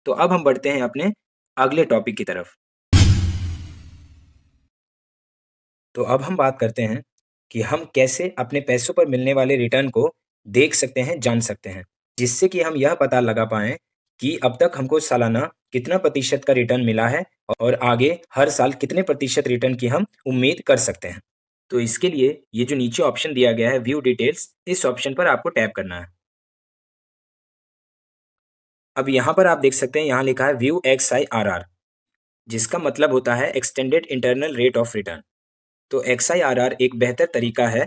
तो अब हम बढ़ते हैं अपने अगले टॉपिक की तरफ। तो अब हम बात करते हैं कि हम कैसे अपने पैसों पर मिलने वाले रिटर्न को देख सकते हैं, जान सकते हैं, जिससे कि हम यह पता लगा पाएँ कि अब तक हमको सालाना कितना प्रतिशत का रिटर्न मिला है और आगे हर साल कितने प्रतिशत रिटर्न की हम उम्मीद कर सकते हैं। तो इसके लिए ये जो नीचे ऑप्शन दिया गया है व्यू डिटेल्स, इस ऑप्शन पर आपको टैप करना है। अब यहाँ पर आप देख सकते हैं, यहाँ लिखा है व्यू XIRR, जिसका मतलब होता है extended internal rate of return. तो XIRR एक बेहतर तरीका है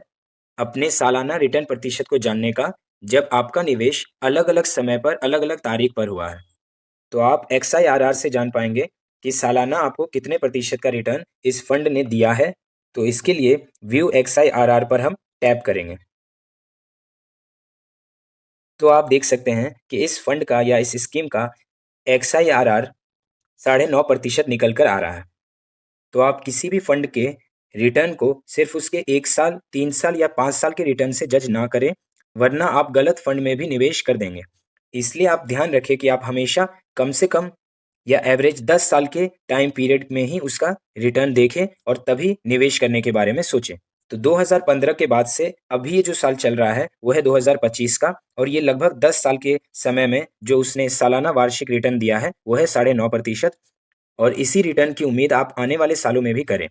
अपने सालाना रिटर्न प्रतिशत को जानने का, जब आपका निवेश अलग-अलग समय पर अलग-अलग तारीख पर हुआ है। तो आप XIRR से जान पाएँगे कि सालाना आपको कितने प्रतिशत का रिटर्न इस फंड ने दिया है। तो इसके लिए व्यू XIRR पर हम टैप करेंगे। तो आप देख सकते हैं कि इस फंड का या इस स्कीम का XIRR 9.5% निकल कर आ रहा है। तो आप किसी भी फंड के रिटर्न को सिर्फ उसके 1 साल, 3 साल या 5 साल के रिटर्न से जज ना करें, वरना आप गलत फंड में भी निवेश कर देंगे। इसलिए आप ध्यान रखें कि आप हमेशा कम से कम या एवरेज 10 साल के टाइम पीरियड में ही उसका रिटर्न देखें और तभी निवेश करने के बारे में सोचें। तो 2015 के बाद से अभी ये जो साल चल रहा है, वो है 2025 का, और ये लगभग 10 साल के समय में जो उसने सालाना वार्षिक रिटर्न दिया है, वो है 9.5%, और इसी रिटर्न की उम्मीद आप आने वाले सालों में भी करें।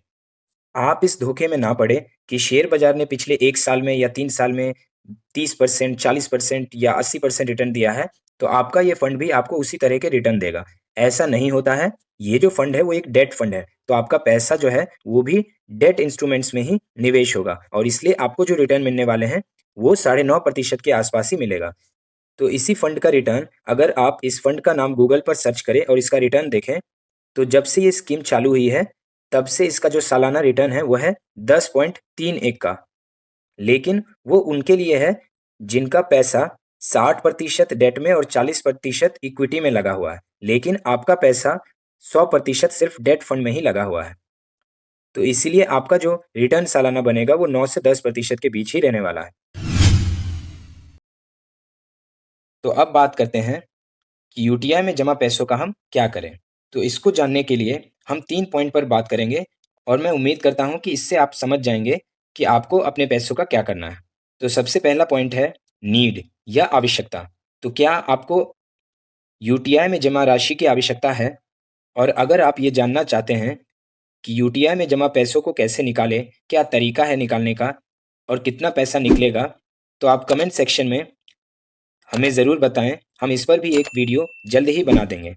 आप इस धोखे में ना पड़ें कि शेयर बाजार ने पिछले 1 साल में या 3 साल में 30%, 40% या 80% रिटर्न दिया है, तो आपका ये फंड भी आपको उसी तरह के रिटर्न देगा। ऐसा नहीं होता है। ये जो फंड है, वो एक डेट फंड है, तो आपका पैसा जो है, वो भी डेट इंस्ट्रूमेंट्स में ही निवेश होगा, और इसलिए आपको जो रिटर्न मिलने वाले हैं, वो 9.5% के आसपास ही मिलेगा। तो इसी फंड का रिटर्न, अगर आप इस फंड का नाम गूगल पर सर्च करें और इसका रिटर्न देखें, तो जब से ये स्कीम चालू हुई है, तब से इसका जो सालाना रिटर्न है, वो है 10.31 का। लेकिन वो उनके लिए है, जिनका पैसा 60% डेट में और 40% इक्विटी में लगा हुआ है। लेकिन आपका पैसा 100% सिर्फ डेट फंड में ही लगा हुआ है। तो इसीलिए आपका जो रिटर्न सालाना बनेगा, वो 9 से 10% के बीच ही रहने वाला है। तो अब बात करते हैं कि यूटीआई में जमा पैसों का हम क्या करें? तो इसको जानने के लिए हम 3 पॉइंट पर बात करेंगे, और मैं उम्मीद करता हूँ कि इससे आप समझ जाएँगे कि आपको अपने पैसों का क्या करना है। तो सबसे पहला पॉइंट है नीड या आवश्यकता। तो क्या आपको यूटीआई में जमा राशि की आवश्यकता है? और अगर आप ये जानना चाहते हैं कि यूटीआई में जमा पैसों को कैसे निकालें, क्या तरीका है निकालने का और कितना पैसा निकलेगा? तो आप कमेंट सेक्शन में हमें ज़रूर बताएँ, हम इस पर भी एक वीडियो जल्द ही बना देंगे।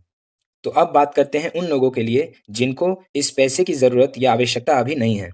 तो अब बात करते हैं उन लोगों के लिए जिनको इस पैसे की ज़रूरत या आवश्यकता अभी नहीं है।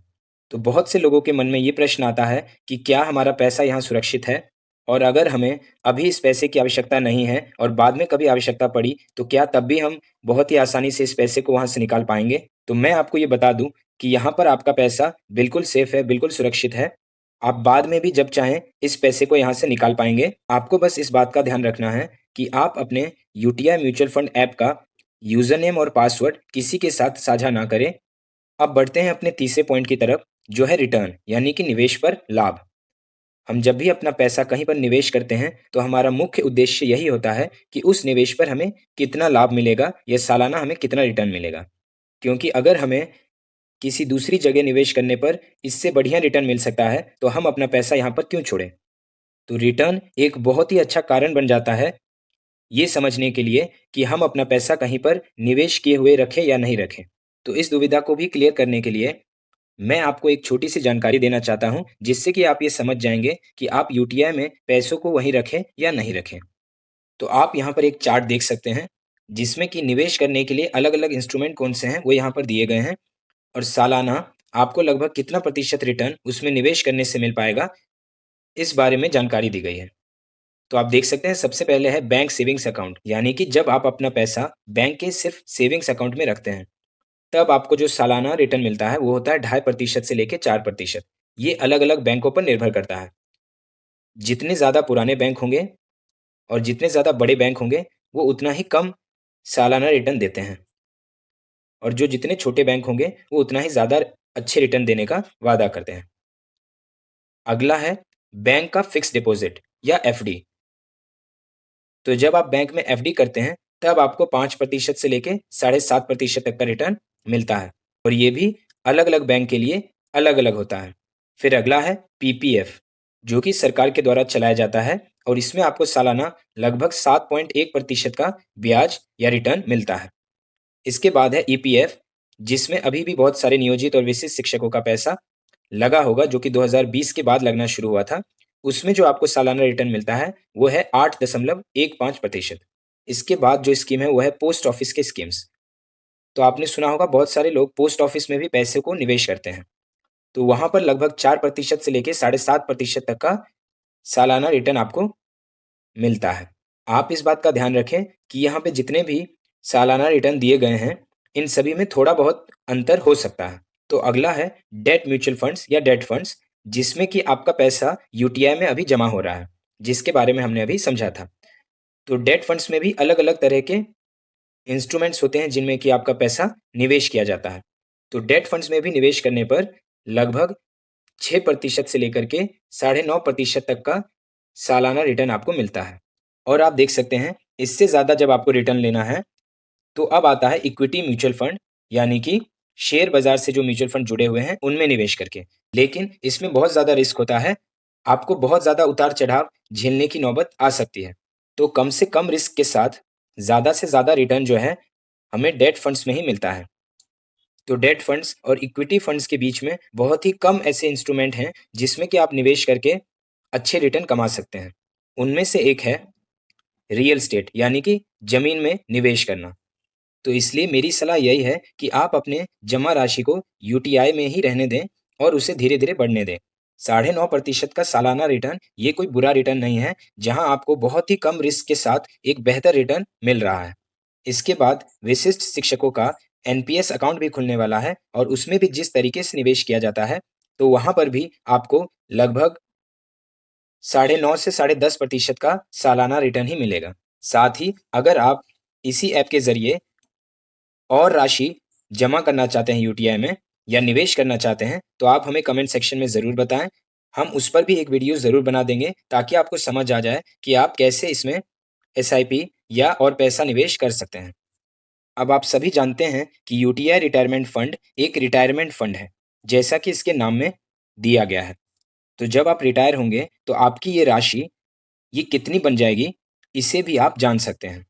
तो बहुत से लोगों के मन में ये प्रश्न आता है कि क्या हमारा पैसा यहाँ सुरक्षित है? और अगर हमें अभी इस पैसे की आवश्यकता नहीं है और बाद में कभी आवश्यकता पड़ी, तो क्या तब भी हम बहुत ही आसानी से इस पैसे को वहाँ से निकाल पाएँगे? तो मैं आपको ये बता दूँ कि यहाँ पर आपका पैसा बिल्कुल सेफ़ है, बिल्कुल सुरक्षित है। आप बाद में भी जब चाहें इस पैसे को यहाँ से निकाल पाएँगे। आपको बस इस बात का ध्यान रखना है कि आप अपने यूटीआई म्यूचुअल फंड ऐप का यूज़र नेम और पासवर्ड किसी के साथ साझा ना करें। अब बढ़ते हैं अपने तीसरे पॉइंट की तरफ, जो है रिटर्न, यानी कि निवेश पर लाभ। हम जब भी अपना पैसा कहीं पर निवेश करते हैं, तो हमारा मुख्य उद्देश्य यही होता है कि उस निवेश पर हमें कितना लाभ मिलेगा या सालाना हमें कितना रिटर्न मिलेगा। क्योंकि अगर हमें किसी दूसरी जगह निवेश करने पर इससे बढ़िया रिटर्न मिल सकता है, तो हम अपना पैसा यहाँ पर क्यों छोड़ें? तो रिटर्न एक बहुत ही अच्छा कारण बन जाता है ये समझने के लिए कि हम अपना पैसा कहीं पर निवेश किए हुए रखें या नहीं रखें। तो इस दुविधा को भी क्लियर करने के लिए मैं आपको एक छोटी-सी जानकारी देना चाहता हूँ, जिससे कि आप ये समझ जाएँगे कि आप यूटीआई में पैसों को वहीं रखें या नहीं रखें। तो आप यहाँ पर एक चार्ट देख सकते हैं, जिसमें कि निवेश करने के लिए अलग-अलग इंस्ट्रूमेंट कौन-से हैं, वो यहाँ पर दिए गए हैं, और सालाना आपको लगभग कितना प्रतिशत रिटर्न उसमें निवेश करने से मिल पाएगा, इस बारे में जानकारी दी गई है। तो आप देख सकते हैं, सबसे पहले है बैंक सेविंग्स अकाउंट, यानी कि जब आप अपना पैसा बैंक के सिर्फ सेविंग्स अकाउंट में रखते हैं, तब आपको जो सालाना रिटर्न मिलता है, वो होता है 2.5% से लेके 4%। ये अलग-अलग बैंकों पर निर्भर करता है। जितने ज़्यादा पुराने बैंक होंगे और जितने ज़्यादा बड़े बैंक होंगे, वो उतना ही कम सालाना रिटर्न देते हैं, और जो जितने छोटे बैंक होंगे, वो उतना ही ज़्यादा अच्छे रिटर्न देने का वादा करते हैं। अगला है बैंक का फिक्स्ड डिपॉज़िट या एफडी। तो जब आप बैंक में एफडी करते हैं, तब आपको 5% से लेके 7.5% तक का रिटर्न मिलता है और ये भी अलग-अलग बैंक के लिए अलग-अलग होता है। फिर अगला है पीपीएफ, जो कि सरकार के द्वारा चलाया जाता है और इसमें आपको सालाना लगभग 7.1% का ब्याज या रिटर्न मिलता है। इसके बाद है ईपीएफ, जिसमें अभी भी बहुत सारे नियोजित और विशिष्ट शिक्षकों का पैसा लगा होगा, जो कि 2020 के बाद लगना शुरू हुआ था। उसमें जो आपको सालाना रिटर्न मिलता है, वो है 8.15%। इसके बाद जो स्कीम है, वो है पोस्ट ऑफिस के स्कीम्स। तो आपने सुना होगा बहुत सारे लोग पोस्ट ऑफिस में भी पैसे को निवेश करते हैं। तो वहाँ पर लगभग 4% से लेके 7.5% तक का सालाना रिटर्न आपको मिलता है। आप इस बात का ध्यान रखें कि यहाँ पे जितने भी सालाना रिटर्न दिए गए हैं, इन सभी में थोड़ा बहुत अंतर हो सकता है। तो अगला है डेट म्यूचुअल फंड्स या डेट फंड्स, जिसमें कि आपका पैसा यूटीआई में अभी जमा हो रहा है, जिसके बारे में हमने अभी समझा था। तो डेट फंड्स में भी अलग-अलग तरह के इंस्ट्रूमेंट्स होते हैं जिनमें कि आपका पैसा निवेश किया जाता है। तो डेट फंड्स में भी निवेश करने पर लगभग 6% से लेकर के 9.5% तक का सालाना रिटर्न आपको मिलता है। और आप देख सकते हैं, इससे ज़्यादा जब आपको रिटर्न लेना है, तो अब आता है इक्विटी म्यूचुअल फंड, यानी कि शेयर बाज़ार से जो म्यूचुअल फंड जुड़े हुए हैं, उनमें निवेश करके। लेकिन इसमें बहुत ज़्यादा रिस्क होता है, आपको बहुत ज़्यादा उतार-चढ़ाव झेलने की नौबत आ सकती है। तो कम से कम रिस्क के साथ ज़्यादा से ज़्यादा रिटर्न जो है, हमें डेट फंड्स में ही मिलता है। तो डेट फंड्स और इक्विटी फंड्स के बीच में बहुत ही कम ऐसे इंस्ट्रूमेंट हैं, जिसमें कि आप निवेश करके अच्छे रिटर्न कमा सकते हैं। उनमें से एक है रियल एस्टेट, यानी कि ज़मीन में निवेश करना। तो इसलिए मेरी सलाह यही है कि आप अपने जमा राशि को यूटीआई में ही रहने दें और उसे धीरे-धीरे बढ़ने दें। 9.5% का सालाना रिटर्न ये कोई बुरा रिटर्न नहीं है, जहां आपको बहुत ही कम रिस्क के साथ एक बेहतर रिटर्न मिल रहा है। इसके बाद विशिष्ट शिक्षकों का एनपीएस अकाउंट भी खुलने वाला है और उसमें भी जिस तरीके से निवेश किया जाता है, तो वहाँ पर भी आपको लगभग 9.5 से 10.5% का सालाना रिटर्न ही मिलेगा। साथ ही अगर आप इसी ऐप के ज़रिए और राशि जमा करना चाहते हैं यूटीआई में या निवेश करना चाहते हैं, तो आप हमें कमेंट सेक्शन में ज़रूर बताएँ। हम उस पर भी एक वीडियो ज़रूर बना देंगे ताकि आपको समझ आ जाए कि आप कैसे इसमें एसआईपी या और पैसा निवेश कर सकते हैं। अब आप सभी जानते हैं कि यूटीआई रिटायरमेंट फंड एक रिटायरमेंट फंड है, जैसा कि इसके नाम में दिया गया है। तो जब आप रिटायर होंगे, तो आपकी ये राशि, ये कितनी बन जाएगी, इसे भी आप जान सकते हैं।